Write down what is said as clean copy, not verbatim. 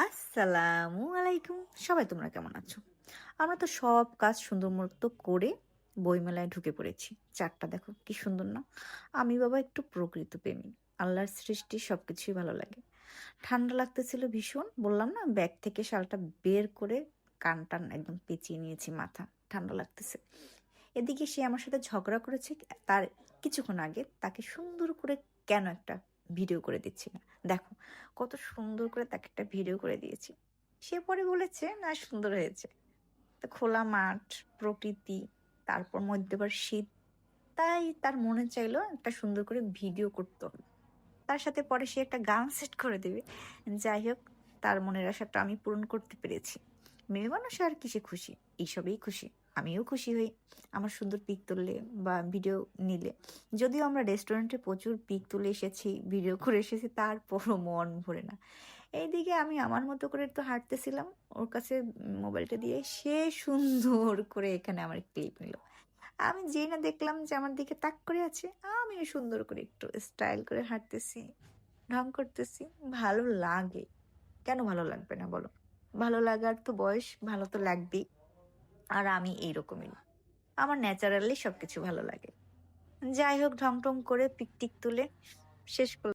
আসসালামু আলাইকুম। সবাই তোমরা কেমন আছো? আমরা তো সব কাজ সুন্দর মতো করে বইমেলায় ঢুকে পড়েছি। চারটা দেখো কি সুন্দর না? আমি বাবা একটু প্রকৃত প্রেমী। আল্লাহর সৃষ্টি সবকিছুই ভালো লাগে। ঠান্ডা লাগতেছিল ভীষণ। বললাম না ব্যাগ থেকে শালটা বের করে কান টান একদম পেঁচিয়ে নিয়েছি মাথা। ঠান্ডা লাগতেছে। এদিকে সে আমার সাথে ঝগড়া করেছে তার কিছুক্ষণ আগে তাকে সুন্দর করে কেন একটা ভিডিও করে দিচ্ছি না। দেখো কত সুন্দর করে তাকে একটা ভিডিও করে দিয়েছি। সে পরে বলেছে না সুন্দর হয়েছে। তো খোলা মাঠ, প্রকৃতি, তারপর মধ্যে আবার শীত, তাই তার মনে চাইলো একটা সুন্দর করে ভিডিও করতে হবে। তার সাথে পরে সে একটা গান সেট করে দেবে। যাই হোক, তার মনের আশাটা আমি পূরণ করতে পেরেছি। মেয়ে মানুষ আর কিসে খুশি, এইসবেই খুশি। আমিও খুশি হই আমার সুন্দর পিক তুললে বা ভিডিও নিলে। যদিও আমরা রেস্টুরেন্টে প্রচুর পিক তুলে এসেছি, ভিডিও করে এসেছি, তারপরও মন ভরে না। এইদিকে আমি আমার মতো করে একটু হাঁটতেছিলাম, ওর কাছে মোবাইলটা দিয়ে সে সুন্দর করে এখানে আমার ক্লিপ নিল। আমি যেই না দেখলাম যে আমার দিকে তাক করে আছে, আমিও সুন্দর করে একটু স্টাইল করে হাঁটতেছি, ঢং করতেছি। ভালো লাগে, কেন ভালো লাগবে না বলো? ভালো লাগার তো বয়স, ভালো তো লাগবেই। আর আমি এইরকমই, আমার ন্যাচারালি সবকিছু ভালো লাগে। যাই হোক, ঢং টং করে পিকটিক তুলে শেষ করলাম।